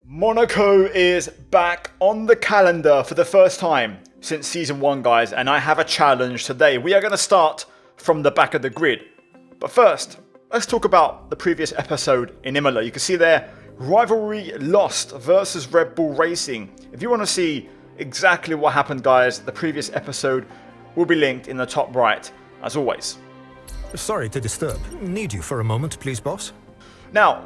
Monaco is back on the calendar for the first time since Season 1, guys, and I have a challenge today. We are going to start from the back of the grid. But first, let's talk about the previous episode in Imola. You can see there, rivalry lost versus Red Bull Racing. If you want to see exactly what happened, guys, the previous episode will be linked in the top right, as always. Sorry to disturb. Need you for a moment, please, boss? Now,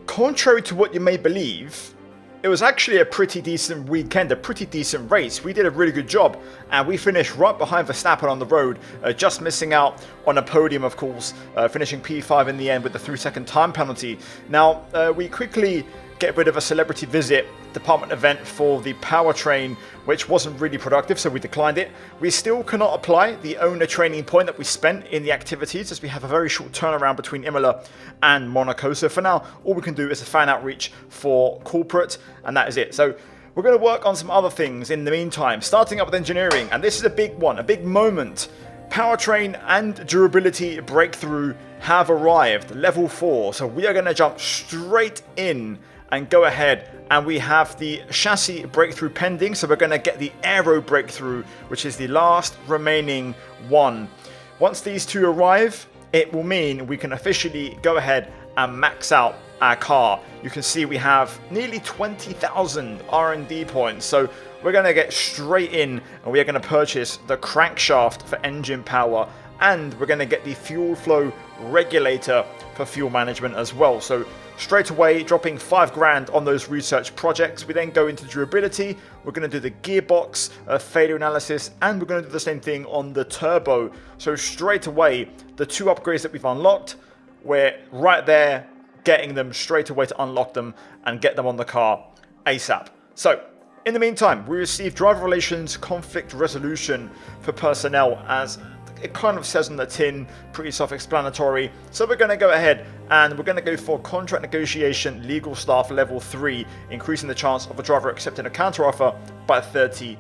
contrary to what you may believe, it was actually a pretty decent weekend, a pretty decent race. We did a really good job, and we finished right behind Verstappen on the road, just missing out on a podium, of course, finishing P5 in the end with the 3-second time penalty. Now, we quickly get rid of a celebrity visit department event for the powertrain, which wasn't really productive, so we declined it. We still cannot apply the owner training point that we spent in the activities, as we have a very short turnaround between Imola and Monaco. So for now, all we can do is a fan outreach for corporate, and that is it. So we're going to work on some other things in the meantime, starting up with engineering, and this is a big one, a big moment. Powertrain and durability breakthrough have arrived, level 4. So we are going to jump straight in and go ahead, and we have the chassis breakthrough pending, so we're going to get the aero breakthrough, which is the last remaining one. Once these two arrive, it will mean we can officially go ahead and max out our car. You can see we have nearly 20,000 R&D points, so we're going to get straight in and we are going to purchase the crankshaft for engine power, and we're going to get the fuel flow regulator for fuel management as well. So straight away, dropping 5 grand on those research projects. We then go into durability. We're going to do the gearbox failure analysis, and we're going to do the same thing on the turbo. So straight away, the 2 upgrades that we've unlocked, we're right there getting them straight away to unlock them and get them on the car ASAP. So in the meantime, we received driver relations conflict resolution for personnel, as it kind of says on the tin, pretty self-explanatory. So we're going to go ahead and we're going to go for contract negotiation legal staff level 3, increasing the chance of a driver accepting a counteroffer by 30%.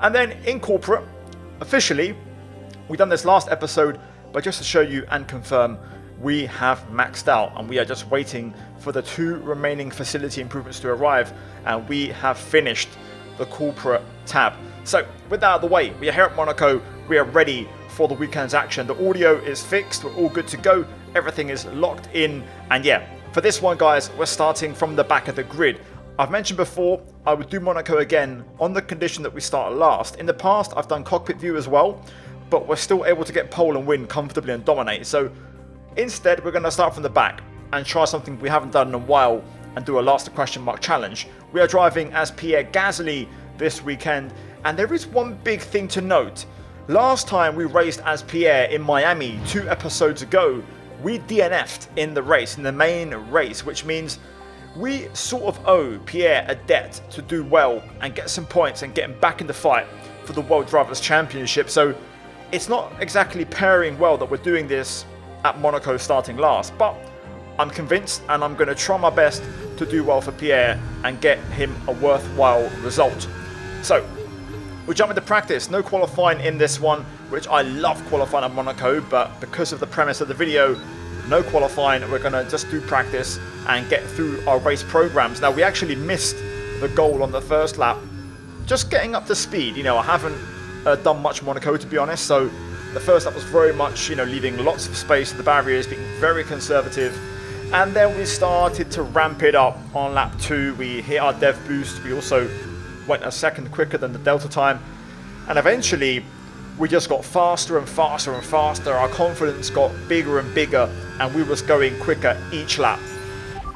And then in corporate, officially, we've done this last episode, but just to show you and confirm, we have maxed out and we are just waiting for the 2 remaining facility improvements to arrive, and we have finished the corporate tab. So with that out of the way, we are here at Monaco. We are ready for the weekend's action. The audio is fixed. We're all good to go. Everything is locked in. And yeah, for this one, guys, we're starting from the back of the grid. I've mentioned before, I would do Monaco again on the condition that we start last. In the past, I've done cockpit view as well, but we're still able to get pole and win comfortably and dominate. So instead, we're going to start from the back and try something we haven't done in a while and do a last question mark challenge. We are driving as Pierre Gasly this weekend. And there is one big thing to note. Last time we raced as Pierre in Miami 2 episodes ago, we DNF'd in the race, in the main race, which means we sort of owe Pierre a debt to do well and get some points and get him back in the fight for the World Drivers' Championship. So it's not exactly pairing well that we're doing this at Monaco starting last, but I'm convinced and I'm going to try my best to do well for Pierre and get him a worthwhile result. So we'll jump into practice. No qualifying in this one, which I love qualifying at Monaco, but because of the premise of the video, no qualifying. We're going to just do practice and get through our race programs. Now, we actually missed the goal on the first lap. Just getting up to speed. You know, I haven't done much Monaco, to be honest, so the first lap was very much, you know, leaving lots of space to the barriers, being very conservative. And then we started to ramp it up on lap 2. We hit our dev boost. We also went a second quicker than the delta time, and eventually we just got faster and faster and faster. Our confidence got bigger and bigger, and we was going quicker each lap.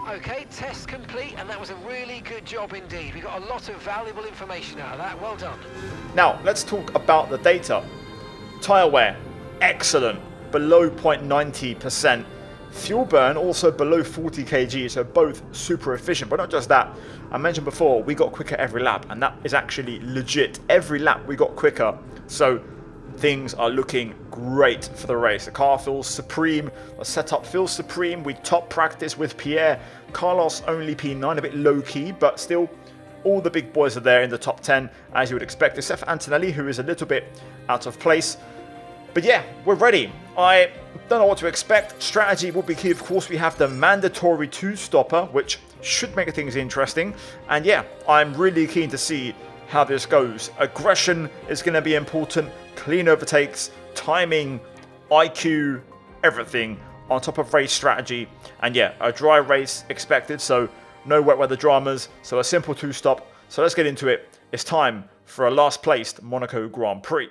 Okay, test complete, and that was a really good job indeed. We got a lot of valuable information out of that. Well done. Now let's talk about the data. Tyre wear, excellent, below 0.90%. Fuel burn also below 40 kg, so both super efficient. But not just that, I mentioned before, we got quicker every lap, and that is actually legit. Every lap we got quicker, so things are looking great for the race. The car feels supreme, the setup feels supreme. We top practice with Pierre. Carlos only P9, a bit low key, but still all the big boys are there in the top 10, as you would expect, except for Antonelli, who is a little bit out of place. But yeah, we're ready. I don't know what to expect. Strategy will be key. Of course, we have the mandatory 2-stopper, which should make things interesting. And yeah, I'm really keen to see how this goes. Aggression is going to be important, clean overtakes, timing, IQ, everything on top of race strategy. And yeah, a dry race expected, so no wet weather dramas, so a simple 2-stop. So let's get into it. It's time for a last placed Monaco Grand Prix.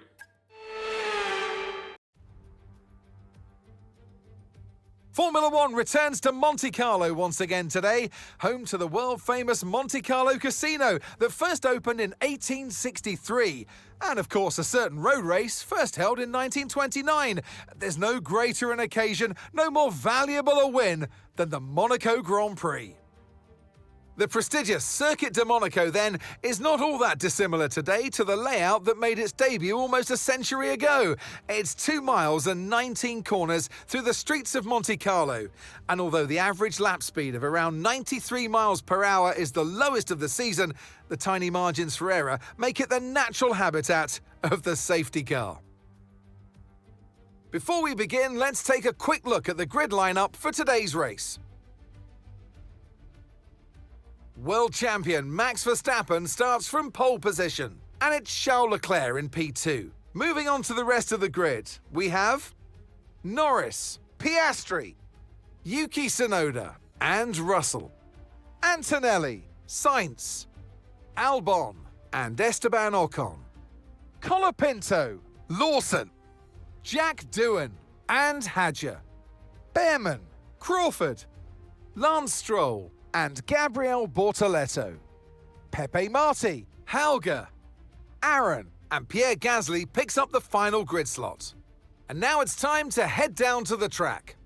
Formula One returns to Monte Carlo once again today, home to the world-famous Monte Carlo Casino that first opened in 1863. And of course, a certain road race first held in 1929. There's no greater an occasion, no more valuable a win than the Monaco Grand Prix. The prestigious Circuit de Monaco, then, is not all that dissimilar today to the layout that made its debut almost a century ago. It's 2 miles and 19 corners through the streets of Monte Carlo. And although the average lap speed of around 93 miles per hour is the lowest of the season, the tiny margins for error make it the natural habitat of the safety car. Before we begin, let's take a quick look at the grid lineup for today's race. World champion Max Verstappen starts from pole position, and it's Charles Leclerc in P2. Moving on to the rest of the grid, we have Norris, Piastri, Yuki Tsunoda, and Russell, Antonelli, Sainz, Albon, and Esteban Ocon, Colapinto, Lawson, Jack Doohan, and Hadjar, Behrman, Crawford, Lance Stroll, and Gabriel Bortoletto, Pepe Marti, Hauger, Aaron, and Pierre Gasly picks up the final grid slot. And now it's time to head down to the track.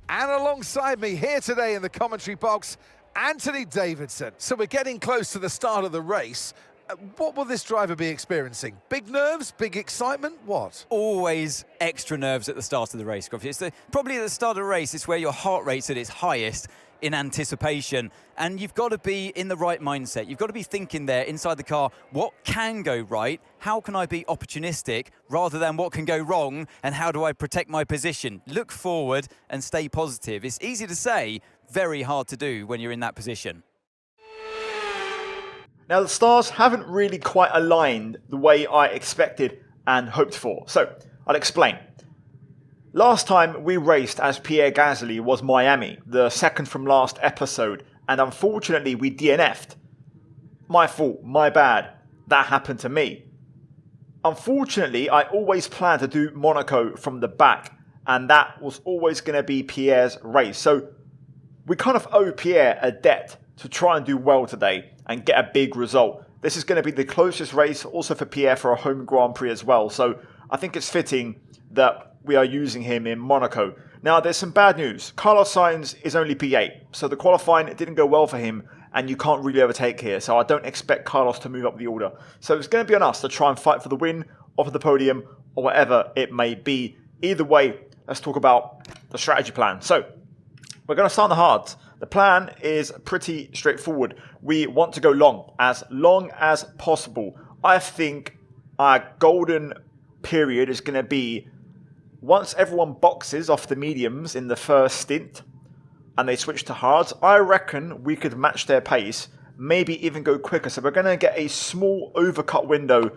And alongside me here today in the commentary box, Anthony Davidson. So we're getting close to the start of the race. What will this driver be experiencing? Big nerves? Big excitement? What? Always extra nerves at the start of the race, Gruffy. It's probably at the start of the race, it's where your heart rate's at its highest in anticipation. And you've got to be in the right mindset. You've got to be thinking there inside the car, what can go right? How can I be opportunistic rather than what can go wrong? And how do I protect my position? Look forward and stay positive. It's easy to say, very hard to do when you're in that position. Now, the stars haven't really quite aligned the way I expected and hoped for. So, I'll explain. Last time we raced as Pierre Gasly was Miami, the second from last episode, and unfortunately we DNF'd. My fault, my bad. That happened to me. Unfortunately, I always planned to do Monaco from the back, and that was always going to be Pierre's race. So, we kind of owe Pierre a debt to try and do well today and get a big result. This is going to be the closest race also for Pierre for a home Grand Prix as well. So I think it's fitting that we are using him in Monaco. Now there's some bad news. Carlos Sainz is only P8. So the qualifying didn't go well for him and you can't really overtake here. So I don't expect Carlos to move up the order. So it's going to be on us to try and fight for the win, off of the podium or whatever it may be. Either way, let's talk about the strategy plan. So we're going to start on the hards. The plan is pretty straightforward. We want to go long as possible. I think our golden period is going to be once everyone boxes off the mediums in the first stint and they switch to hards. I reckon we could match their pace, maybe even go quicker. So we're going to get a small overcut window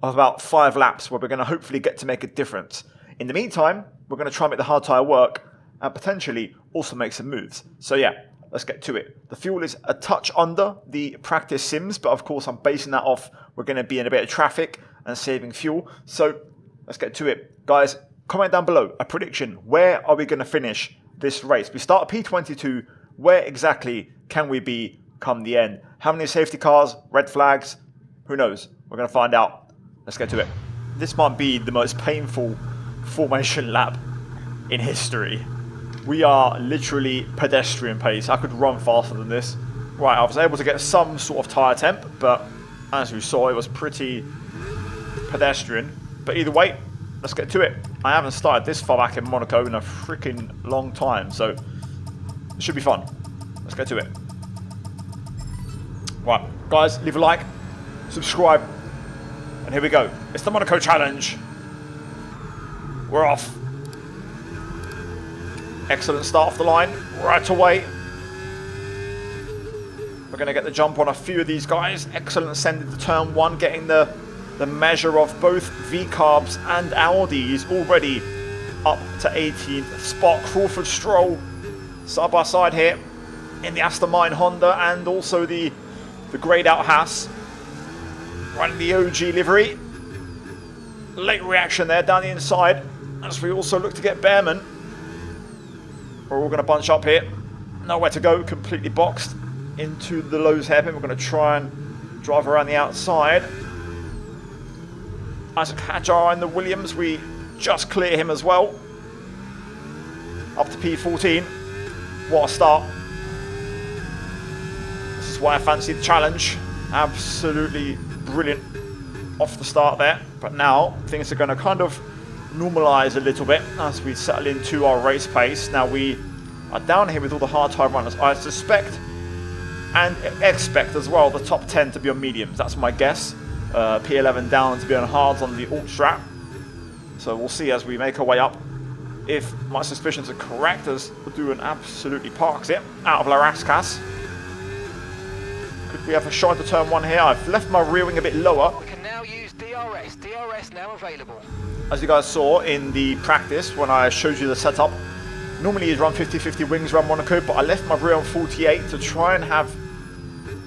of about 5 laps where we're going to hopefully get to make a difference. In the meantime, we're going to try and make the hard tyre work and potentially also make some moves. So yeah, let's get to it. The fuel is a touch under the practice sims, but of course I'm basing that off we're going to be in a bit of traffic and saving fuel. So let's get to it. Guys, comment down below a prediction. Where are we going to finish this race? We start at P22. Where exactly can we be come the end? How many safety cars? Red flags? Who knows? We're going to find out. Let's get to it. This might be the most painful formation lap in history. We are literally pedestrian pace. I could run faster than this. Right, I was able to get some sort of tyre temp, but as we saw, it was pretty pedestrian. But either way, let's get to it. I haven't started this far back in Monaco in a freaking long time, so it should be fun. Let's get to it. Right, guys, leave a like, subscribe, and here we go. It's the Monaco Challenge. We're off. Excellent start off the line, right away. We're going to get the jump on a few of these guys. Excellent ascent into turn 1, getting the measure of both V-Carbs and Audis already up to 18th spot. Crawford Stroll side by side here in the Aston Martin Honda and also the greyed out Haas. Running the OG livery. Late reaction there down the inside as we also look to get Behrman. We're all going to bunch up here. Nowhere to go, completely boxed into the Lowe's hairpin. We're going to try and drive around the outside. Isaac Hadjar in the Williams, we just clear him as well. Up to P14. What a start. This is why I fancy the challenge. Absolutely brilliant off the start there. But now things are going to kind of normalise a little bit as we settle into our race pace. Now we are down here with all the hard tyre runners. I suspect and expect as well the top 10 to be on mediums. That's my guess. P11 down to be on hards on the alt strap. So we'll see as we make our way up if my suspicions are correct, as Duan absolutely parks it out of La Rascas. Could we have a shot to turn 1 here? I've left my rear wing a bit lower. We can now use DRS. DRS now available. As you guys saw in the practice when I showed you the setup, normally you'd run 50-50 wings around Monaco, but I left my rear on 48 to try and have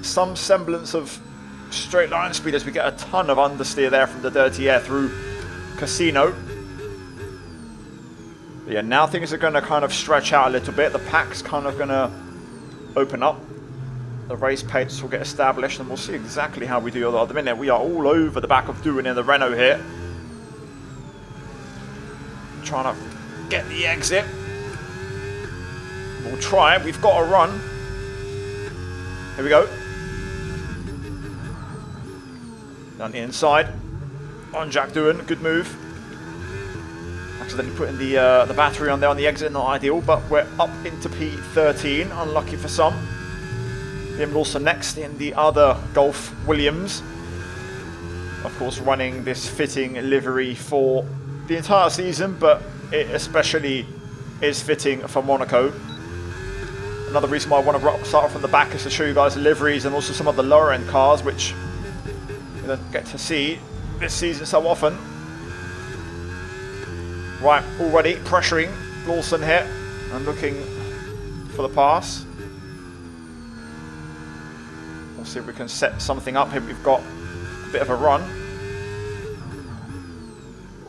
some semblance of straight line speed as we get a ton of understeer there from the dirty air through Casino. But yeah, now things are going to kind of stretch out a little bit. The pack's kind of going to open up. The race pace will get established and we'll see exactly how we do. At the minute we are all over the back of Duan in the Renault here. Trying to get the exit. We'll try it. We've got a run. Here we go. Down the inside. On Jack Duan. Good move. Accidentally putting the battery on there on the exit. Not ideal, but we're up into P13. Unlucky for some. Liam Lawson next in the other Golf Williams. Of course, running this fitting livery for the entire season, but it especially is fitting for Monaco. Another reason why I want to start from the back is to show you guys the liveries and also some of the lower end cars, which you don't get to see this season so often. Right, already pressuring Lawson here and looking for the pass. We'll see if we can set something up here. We've got a bit of a run.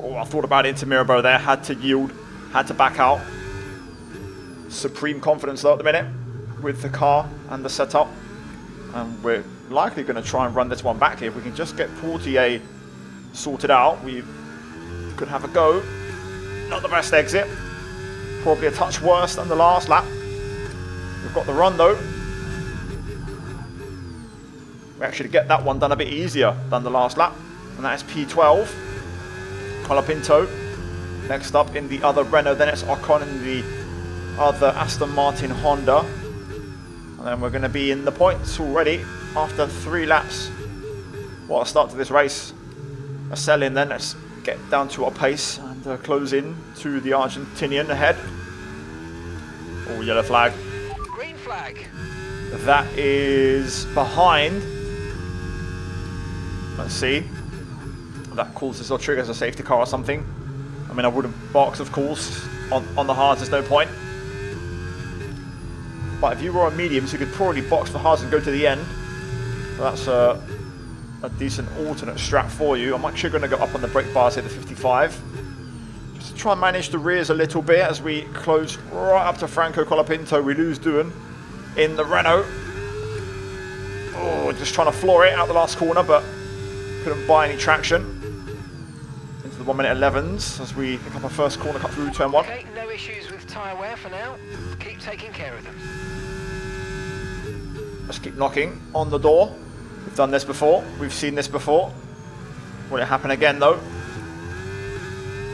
Oh, I thought about it into Mirabeau there. Had to yield, had to back out. Supreme confidence though at the minute with the car and the setup. And we're likely going to try and run this one back here. If we can just get Portier sorted out, we could have a go. Not the best exit. Probably a touch worse than the last lap. We've got the run though. We actually get that one done a bit easier than the last lap. And that is P12. Colapinto. Next up in the other Renault. Then it's Ocon in the other Aston Martin Honda. And then we're going to be in the points already after 3 laps. What a start to this race. A sell in then. Let's get down to our pace and close in to the Argentinian ahead. Oh, yellow flag. Green flag. That is behind. Let's see. That causes or triggers a safety car or something. I mean, I wouldn't box, of course. On the hards, there's no point. But if you were on mediums, you could probably box the hards and go to the end. So that's a decent alternate strap for you. I'm actually going to go up on the brake bars here to 55. Just to try and manage the rears a little bit as we close right up to Franco Colapinto. We lose Duan in the Renault. Oh, just trying to floor it out the last corner, but couldn't buy any traction. Into the 1 minute 11s as we pick up our first corner cut through turn 1. Okay, no issues with tyre wear for now. Keep taking care of them. Let's keep knocking on the door. We've done this before. We've seen this before. Will it happen again though?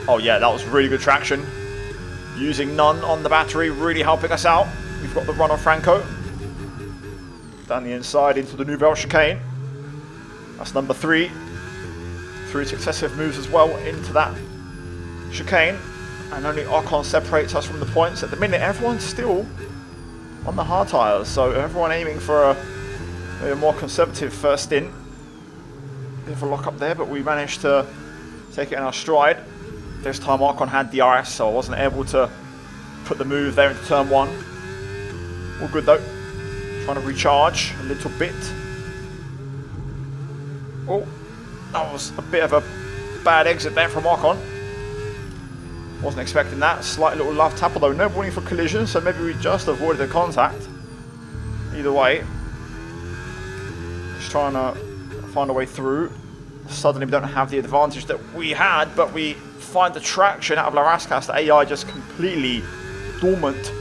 Oh yeah, that was really good traction. Using none on the battery, really helping us out. We've got the run on Franco. Down the inside into the Nouvelle chicane. That's number 3. 3 successive moves as well into that chicane. And only Ocon separates us from the points. At the minute, everyone's still on the hard tyres. So everyone aiming for Maybe a more conservative first stint. Bit of a lock up there, but we managed to take it in our stride. This time Archon had DRS, so I wasn't able to put the move there into turn 1. All good though. Trying to recharge a little bit. Oh, that was a bit of a bad exit there from Archon. Wasn't expecting that. Slight little love tap, although no warning for collision, so maybe we just avoided the contact. Either way, just trying to find a way through. Suddenly we don't have the advantage that we had, but we find the traction out of Larascas. The AI just completely dormant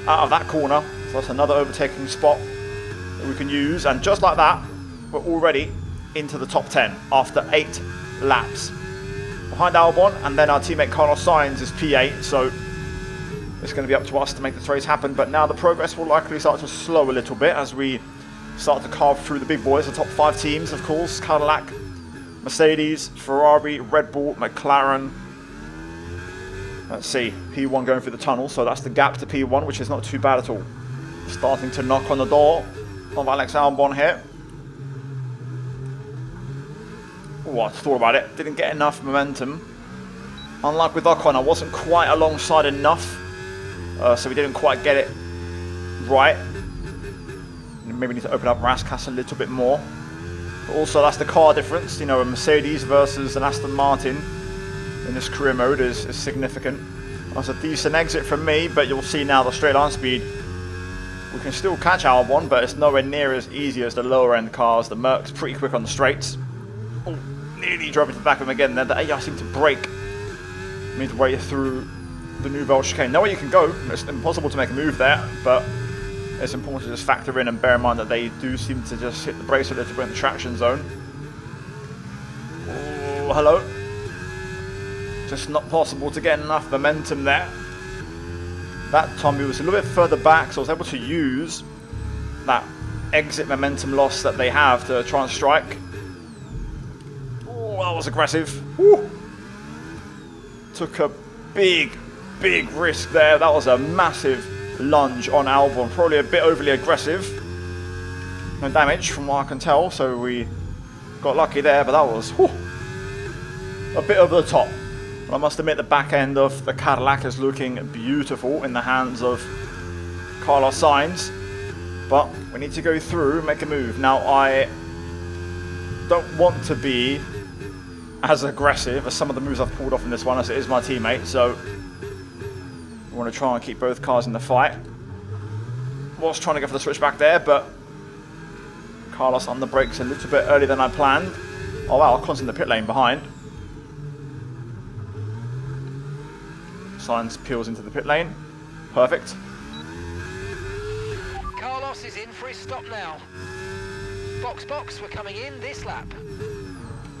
out of that corner. So that's another overtaking spot that we can use. And just like that, we're already into the top 10 after 8 laps. Behind Albon, and then our teammate Carlos Sainz is P8, so it's going to be up to us to make this race happen. But now the progress will likely start to slow a little bit as we start to carve through the big boys, the top 5 teams, of course. Cadillac, Mercedes, Ferrari, Red Bull, McLaren. Let's see, P1 going through the tunnel, so that's the gap to P1, which is not too bad at all. Starting to knock on the door of Alex Albon here. Oh, I thought about it. Didn't get enough momentum. Unlike with Ocon, I wasn't quite alongside enough, so we didn't quite get it right. Maybe need to open up Rascas a little bit more. But also, that's the car difference. You know, a Mercedes versus an Aston Martin in this career mode is significant. That's a decent exit from me, but you'll see now the straight line speed. We can still catch Albon, but it's nowhere near as easy as the lower end cars. The Merc's pretty quick on the straights. Oh, nearly drove into the back of him again there. The AI seemed to brake midway through the Nouvelle chicane. No way you can go. It's impossible to make a move there, but it's important to just factor in and bear in mind that they do seem to just hit the brakes a little bit in the traction zone. Oh, hello. Just not possible to get enough momentum there. That time he was a little bit further back, so I was able to use that exit momentum loss that they have to try and strike. Oh, that was aggressive. Woo. Took a big risk there. That was a massive lunge on Albon. Probably a bit overly aggressive. No damage from what I can tell, so we got lucky there, but that was a bit over the top. But I must admit the back end of the Cadillac is looking beautiful in the hands of Carlos Sainz. But we need to go through, make a move. Now I don't want to be as aggressive as some of the moves I've pulled off in this one, as it is my teammate, so we want to try and keep both cars in the fight. Was trying to go for the switch back there, but Carlos on the brakes a little bit earlier than I planned. Oh wow, Ocon's in the pit lane behind. Sainz peels into the pit lane. Perfect. Carlos is in for his stop now. Box, we're coming in this lap.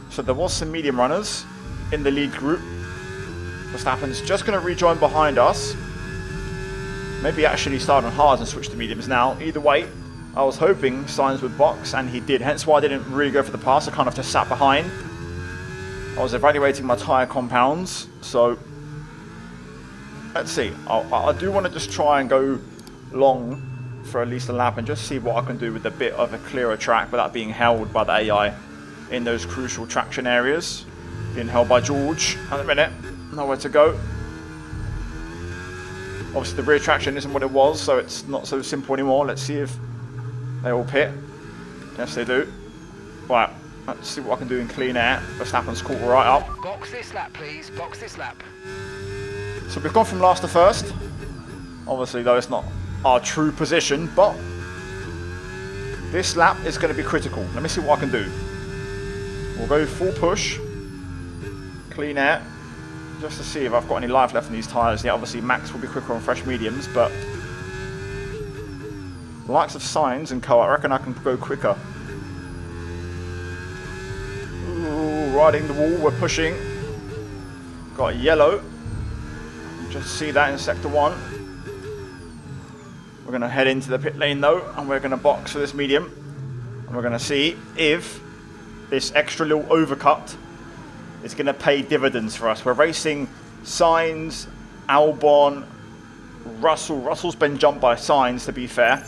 So there was some medium runners in the lead group. Verstappen's just going to rejoin behind us. Maybe actually start on hards and switch to mediums now. Either way, I was hoping Sainz would box, and he did. Hence why I didn't really go for the pass. I kind of just sat behind. I was evaluating my tyre compounds, so let's see. I do want to just try and go long for at least a lap and just see what I can do with a bit of a clearer track without being held by the AI in those crucial traction areas. Being held by George at the minute. Nowhere to go. Obviously the rear traction isn't what it was, so it's not so simple anymore. Let's see if they all pit. Yes, they do. Right, let's see what I can do in clean air. Verstappen's caught right up. Box this lap, please. Box this lap. So we've gone from last to first. Obviously, though, it's not our true position, but this lap is going to be critical. Let me see what I can do. We'll go full push. Clean air. Just to see if I've got any life left in these tyres. Yeah, obviously Max will be quicker on fresh mediums, but the likes of Sainz and Co, I reckon I can go quicker. Ooh, riding the wall, we're pushing. Got a yellow. Just see that in sector 1. We're going to head into the pit lane though, and we're going to box for this medium. And we're going to see if this extra little overcut is going to pay dividends for us. We're racing Sainz, Albon, Russell. Russell's been jumped by Sainz, to be fair.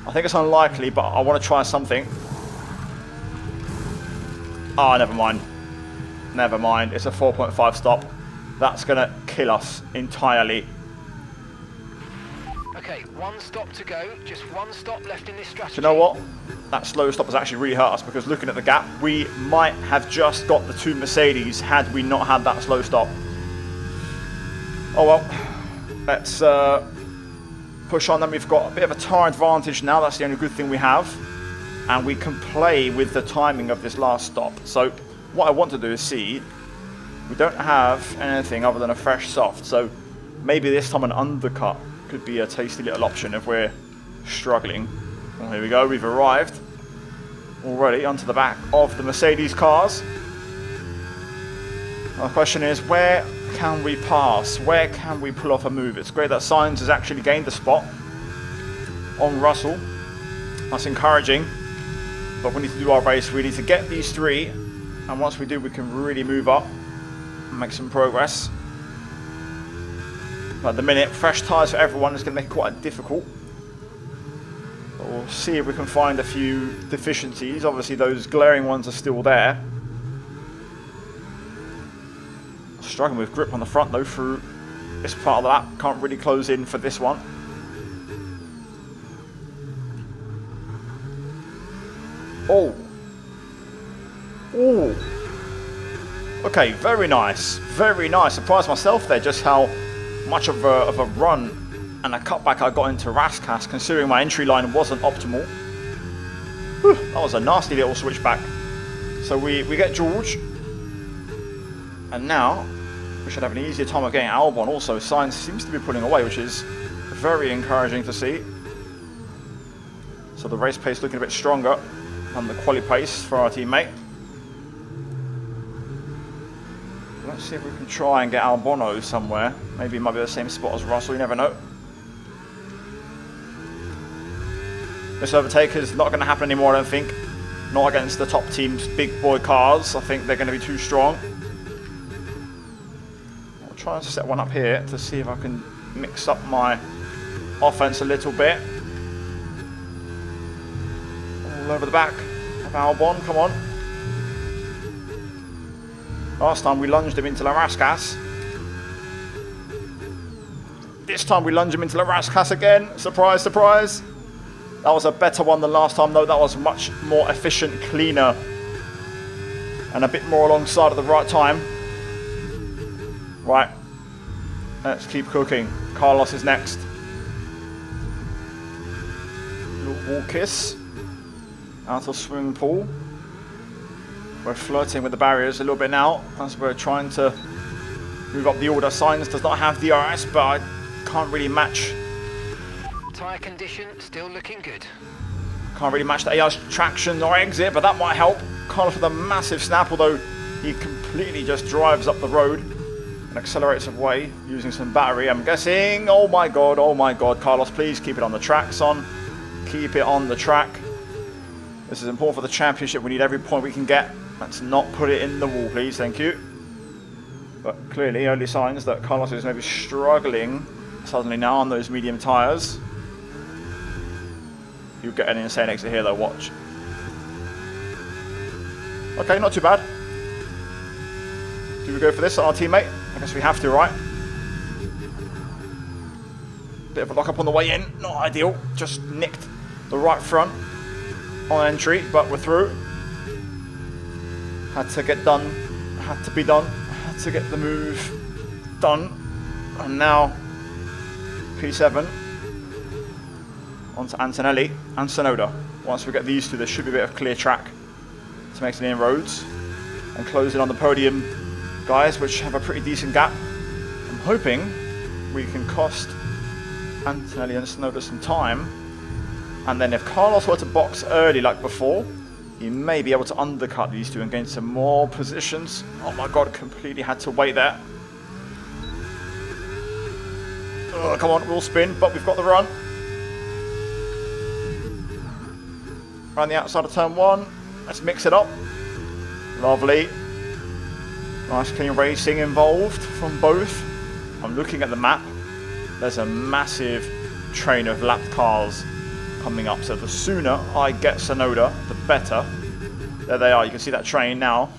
I think it's unlikely, but I want to try something. Ah, never mind. Never mind. It's a 4.5 stop. That's going to kill us entirely. Okay, one stop to go. Just one stop left in this strategy. Do you know what? That slow stop has actually really hurt us, because looking at the gap, we might have just got the 2 Mercedes had we not had that slow stop. Oh well. Let's push on then. We've got a bit of a tyre advantage now. That's the only good thing we have. And we can play with the timing of this last stop. So what I want to do is see, we don't have anything other than a fresh soft. So maybe this time an undercut could be a tasty little option if we're struggling. Well, here we go. We've arrived already onto the back of the Mercedes cars. Now the question is, where can we pass? Where can we pull off a move? It's great that Sainz has actually gained a spot on Russell. That's encouraging. But we need to do our race. We need to get these 3. And once we do, we can really move up and make some progress. But at the minute, fresh tyres for everyone is going to make it quite difficult. But we'll see if we can find a few deficiencies. Obviously, those glaring ones are still there. Struggling with grip on the front though through this part of the lap. Can't really close in for this one. Oh. Oh. Okay, very nice. Very nice. Surprised myself there just how much of a run and a cutback I got into Raskas, considering my entry line wasn't optimal. Whew, that was a nasty little switchback. So we get George. And now we should have an easier time of getting Albon. Also, Sainz seems to be pulling away, which is very encouraging to see. So the race pace looking a bit stronger than the quali pace for our teammate. Let's see if we can try and get Albon somewhere. Maybe it might be the same spot as Russell, you never know. This overtake is not going to happen anymore, I don't think. Not against the top team's big boy cars. I think they're going to be too strong. I'll try and set one up here to see if I can mix up my offense a little bit. All over the back of Albon, come on. Last time we lunged him into La Raskas. This time we lunge him into La Raskas again. Surprise, surprise. That was a better one than last time though. That was much more efficient, cleaner, and a bit more alongside at the right time. Right. Let's keep cooking. Carlos is next. Little wall kiss. Out of swimming pool. We're flirting with the barriers a little bit now as we're trying to move up the order. Sainz does not have DRS, but I can't really match. Tyre condition still looking good. Can't really match the AI's traction or exit, but that might help. Carlos with a massive snap, although he completely just drives up the road and accelerates away using some battery, I'm guessing. Oh my god, Carlos, please keep it on the track, son. Keep it on the track. This is important for the championship. We need every point we can get. Let's not put it in the wall, please. Thank you. But clearly, early signs that Carlos is maybe struggling suddenly now on those medium tyres. You'll get an insane exit here, though. Watch. Okay, not too bad. Do we go for this on our teammate? I guess we have to, right? Bit of a lock-up on the way in. Not ideal. Just nicked the right front on entry, but we're through. Had to get done, had to be done, had to get the move done. And now P7 onto Antonelli and Sonoda. Once we get these two, there should be a bit of clear track to make some inroads and close in on the podium guys, which have a pretty decent gap. I'm hoping we can cost Antonelli and Sonoda some time. And then if Carlos were to box early like before, he may be able to undercut these two and gain some more positions. Oh my god, completely had to wait there. Oh, come on, we'll spin, but we've got the run. Around the outside of turn 1. Let's mix it up. Lovely. Nice clean racing involved from both. I'm looking at the map. There's a massive train of lapped cars coming up. So the sooner I get Sonoda, the better. There they are. You can see that train now.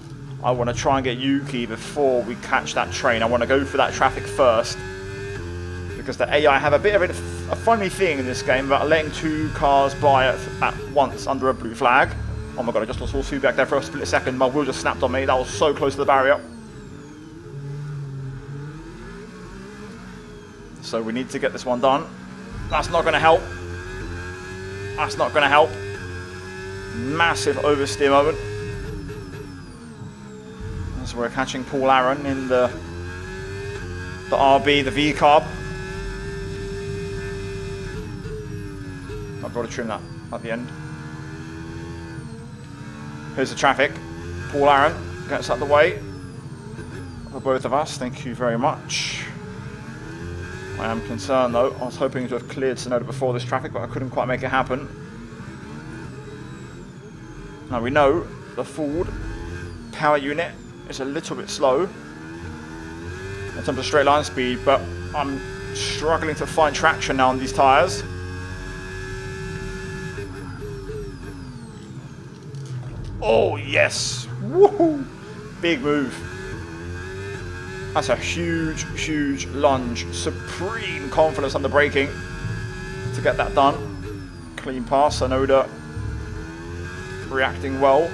I want to try and get Yuki before we catch that train. I want to go for that traffic first. Because the AI have a bit of a funny thing in this game about letting 2 cars by at once under a blue flag. Oh my god, I just lost all speed back there for a split second. My wheel just snapped on me. That was so close to the barrier. So we need to get this one done. That's not going to help. That's not going to help. Massive oversteer moment. As we're catching Paul Aaron in the RB, the V-carb. I've got to trim that at the end. Here's the traffic. Paul Aaron gets out of the way for both of us. Thank you very much. I am concerned though. I was hoping to have cleared Sonoda before this traffic, but I couldn't quite make it happen. Now we know the Ford power unit is a little bit slow in terms of straight line speed, but I'm struggling to find traction now on these tyres. Oh yes! Woohoo! Big move. That's a huge, huge lunge. Supreme confidence on the braking to get that done. Clean pass. Sonoda reacting well,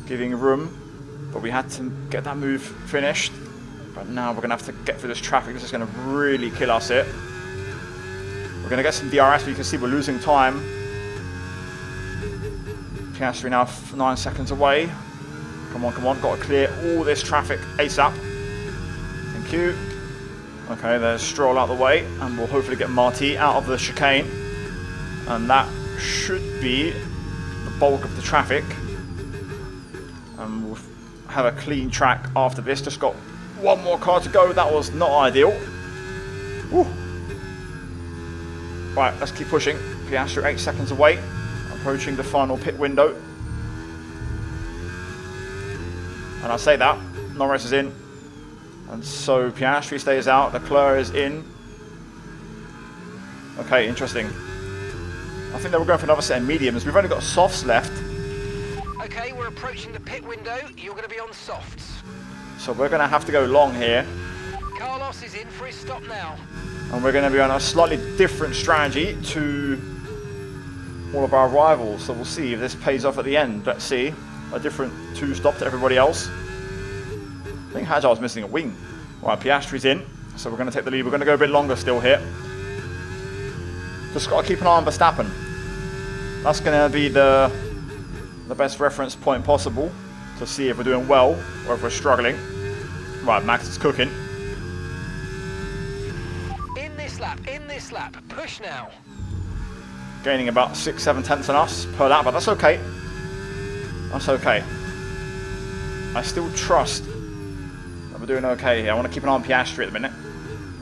giving room, but we had to get that move finished. But now we're going to have to get through this traffic. This is going to really kill us here. We're going to get some DRS, but you can see we're losing time. Piastri now 9 seconds away. Come on, come on. Got to clear all this traffic ASAP. Thank you. Okay, there's Stroll out of the way, and we'll hopefully get Marti out of the chicane. And that should be the bulk of the traffic. And we'll have a clean track after this. Just got one more car to go. That was not ideal. Woo. Right, let's keep pushing. Piastri 8 seconds away. Approaching the final pit window. And I say that, Norris is in. And so Piastri stays out, Leclerc is in. Okay, interesting. I think they were going for another set of mediums. We've only got softs left. Okay, we're approaching the pit window. You're going to be on softs. So we're going to have to go long here. Carlos is in for his stop now. And we're going to be on a slightly different strategy to all of our rivals. So we'll see if this pays off at the end. Let's see. A different 2-stop to everybody else. I think Hajar's missing a wing. Right, Piastri's in. So we're going to take the lead. We're going to go a bit longer still here. Just got to keep an eye on Verstappen. That's going to be the best reference point possible to see if we're doing well or if we're struggling. Right, Max is cooking. In this lap, push now. Gaining about 6-7 tenths on us per lap, but that's okay. That's okay. I still trust that we're doing okay here. I want to keep an eye on Piastri at the minute.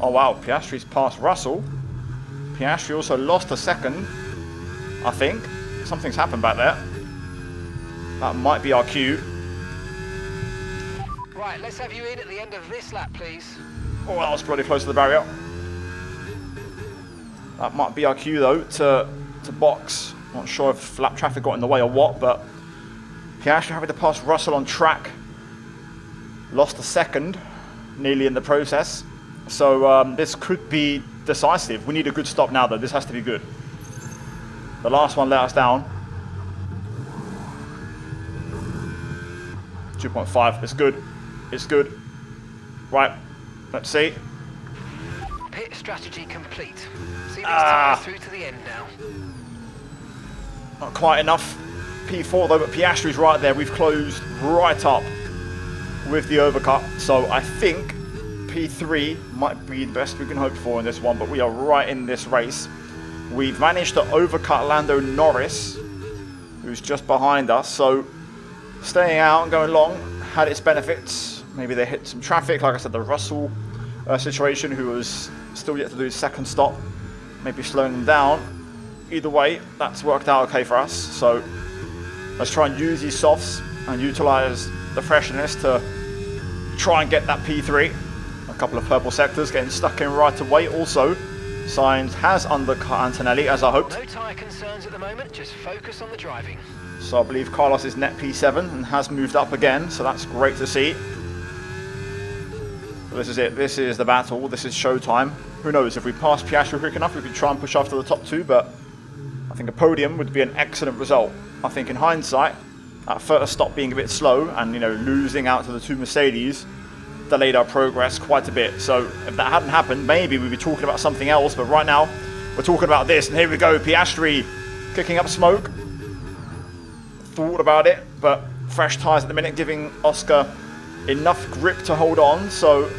Oh wow, Piastri's passed Russell. Piastri also lost a second, I think. Something's happened back there. That might be our cue. Right, let's have you in at the end of this lap, please. Oh, that was bloody close to the barrier. That might be our cue though to box. Not sure if lap traffic got in the way or what, but Piastri having to pass Russell on track. Lost a second, nearly in the process. So this could be decisive. We need a good stop now though. This has to be good. The last one let us down. 2.5, it's good. It's good. Right, let's see. Pit strategy complete. See these tyres through to the end now. Not quite enough. P4 though, but Piastri's right there. We've closed right up with the overcut. So I think P3 might be the best we can hope for in this one, but we are right in this race. We've managed to overcut Lando Norris, who's just behind us. So staying out and going long had its benefits. Maybe they hit some traffic, like I said, the Russell situation, who was still yet to do his second stop, maybe slowing them down. Either way, that's worked out okay for us. So let's try and use these softs and utilize the freshness to try and get that P3. A couple of purple sectors getting stuck in right away. Also, Sainz has undercut Antonelli, as I hoped. No tyre concerns at the moment, just focus on the driving. So I believe Carlos is net P7 and has moved up again, so that's great to see. So this is it, this is the battle, this is showtime. Who knows, if we pass Piastri quick enough, we could try and push after the top 2, but I think a podium would be an excellent result. I think in hindsight, that first stop being a bit slow and, you know, losing out to the 2 Mercedes delayed our progress quite a bit. So if that hadn't happened, maybe we'd be talking about something else, but right now we're talking about this, and here we go, Piastri kicking up smoke. Thought about it, but fresh tyres at the minute, giving Oscar enough grip to hold on, so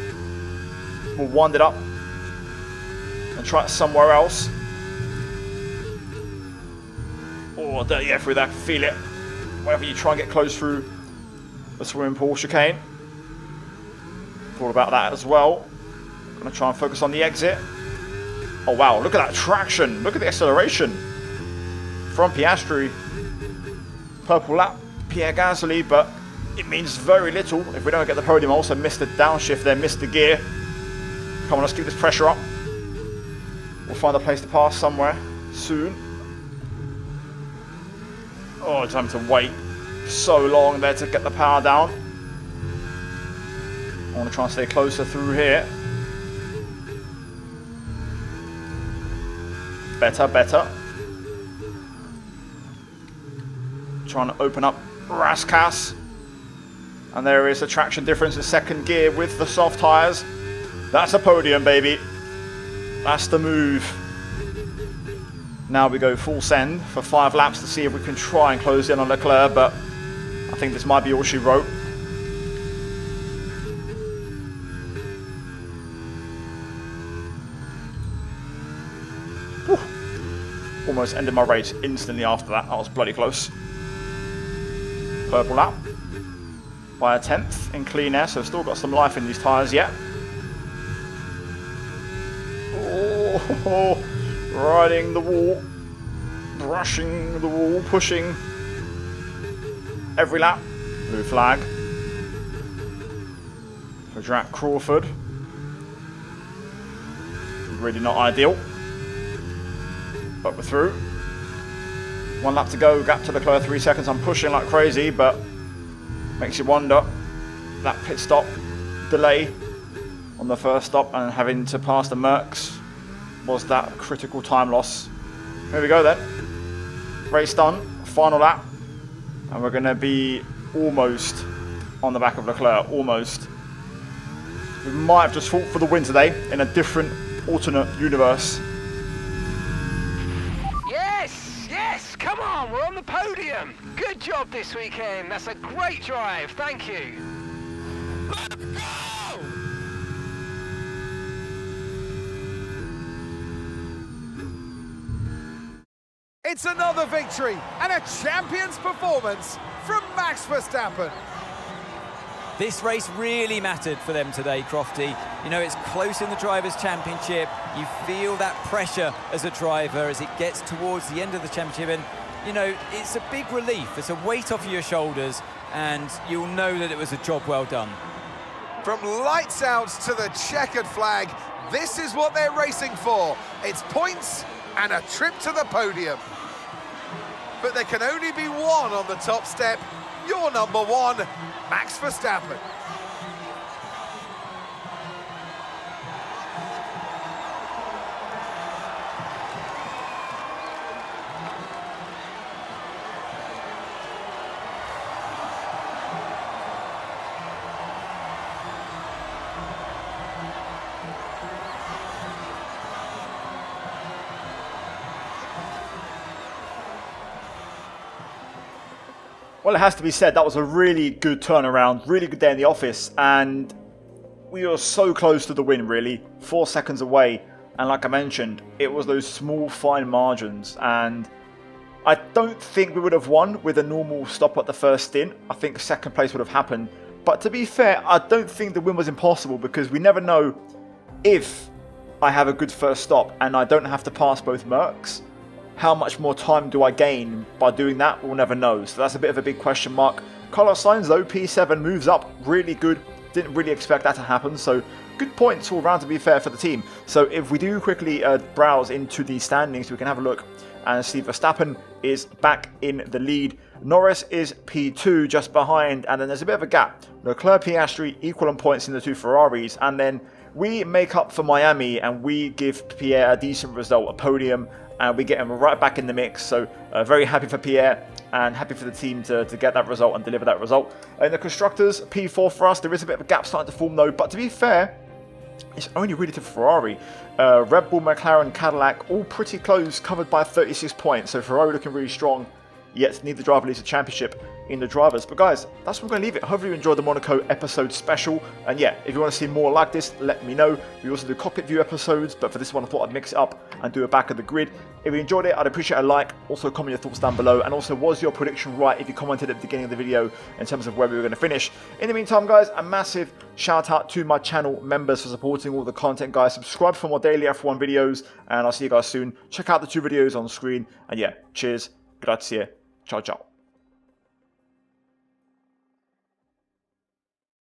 we'll wind it up and try it somewhere else. Oh, dirty F through that, feel it. Whenever you try and get close through the swimming pool chicane. Thought about that as well. Gonna try and focus on the exit. Oh wow, look at that traction, look at the acceleration from Piastri. Purple lap, Pierre Gasly, but it means very little if we don't get the podium. Also missed the downshift there, missed the gear. Come on, let's keep this pressure up. We'll find a place to pass somewhere soon. Oh, it's having to wait so long there to get the power down. I want to try and stay closer through here. Better, better. Trying to open up Raskas. And there is a traction difference in second gear with the soft tyres. That's a podium, baby. That's the move. Now we go full send for 5 laps to see if we can try and close in on Leclerc, but I think this might be all she wrote. Whew. Almost ended my race instantly after that. That was bloody close. Purple lap by a 10th in clean air, so still got some life in these tyres yet. Oh, riding the wall, brushing the wall, pushing every lap. Blue flag for Jack Crawford. Really not ideal, but we're through. 1 lap to go, gap to Leclerc 3 seconds. I'm pushing like crazy, but makes you wonder. That pit stop delay on the first stop and having to pass the Mercs, was that critical time loss. Here we go then. Race done, final lap. And we're going to be almost on the back of Leclerc, almost. We might have just fought for the win today in a different alternate universe. Yes, come on, we're on the podium. Good job this weekend. That's a great drive. Thank you. Let's go! It's another victory and a champion's performance from Max Verstappen. This race really mattered for them today, Crofty. You know, it's close in the Drivers' Championship. You feel that pressure as a driver as it gets towards the end of the championship. And, you know, it's a big relief. It's a weight off your shoulders, and you'll know that it was a job well done. From lights out to the checkered flag, this is what they're racing for. It's points and a trip to the podium. But there can only be one on the top step. Your number one, Max Verstappen. Well, it has to be said, that was a really good turnaround, really good day in the office, and we were so close to the win, really, 4 seconds away. And like I mentioned, it was those small, fine margins, and I don't think we would have won with a normal stop at the first stint. I think second place would have happened. But to be fair, I don't think the win was impossible, because we never know if I have a good first stop and I don't have to pass both Mercs. How much more time do I gain by doing that? We'll never know. So that's a bit of a big question mark. Carlos Sainz though, P7 moves up really good. Didn't really expect that to happen. So good points all round, to be fair, for the team. So if we do quickly browse into the standings, we can have a look and see Verstappen is back in the lead. Norris is P2 just behind, and then there's a bit of a gap. Leclerc, Piastri equal on points in the two Ferraris, and then we make up for Miami and we give Pierre a decent result, a podium, and we get him right back in the mix. So very happy for Pierre and happy for the team to get that result and deliver that result. In the Constructors, P4 for us. There is a bit of a gap starting to form though, but to be fair, it's only really to Ferrari. Red Bull, McLaren, Cadillac, all pretty close, covered by 36 points. So Ferrari looking really strong, yet neither driver leads the championship in the drivers. But guys, that's where we're going to leave it. Hopefully you enjoyed the Monaco episode special. And yeah, if you want to see more like this, let me know. We also do cockpit view episodes, but for this one I thought I'd mix it up and do a back of the grid. If you enjoyed it, I'd appreciate a like. Also comment your thoughts down below. And also, was your prediction right if you commented at the beginning of the video in terms of where we were going to finish? In the meantime, guys, a massive shout out to my channel members for supporting all the content, guys. Subscribe for more daily F1 videos, and I'll see you guys soon. Check out the 2 videos on screen. And yeah, cheers, grazie, ciao ciao.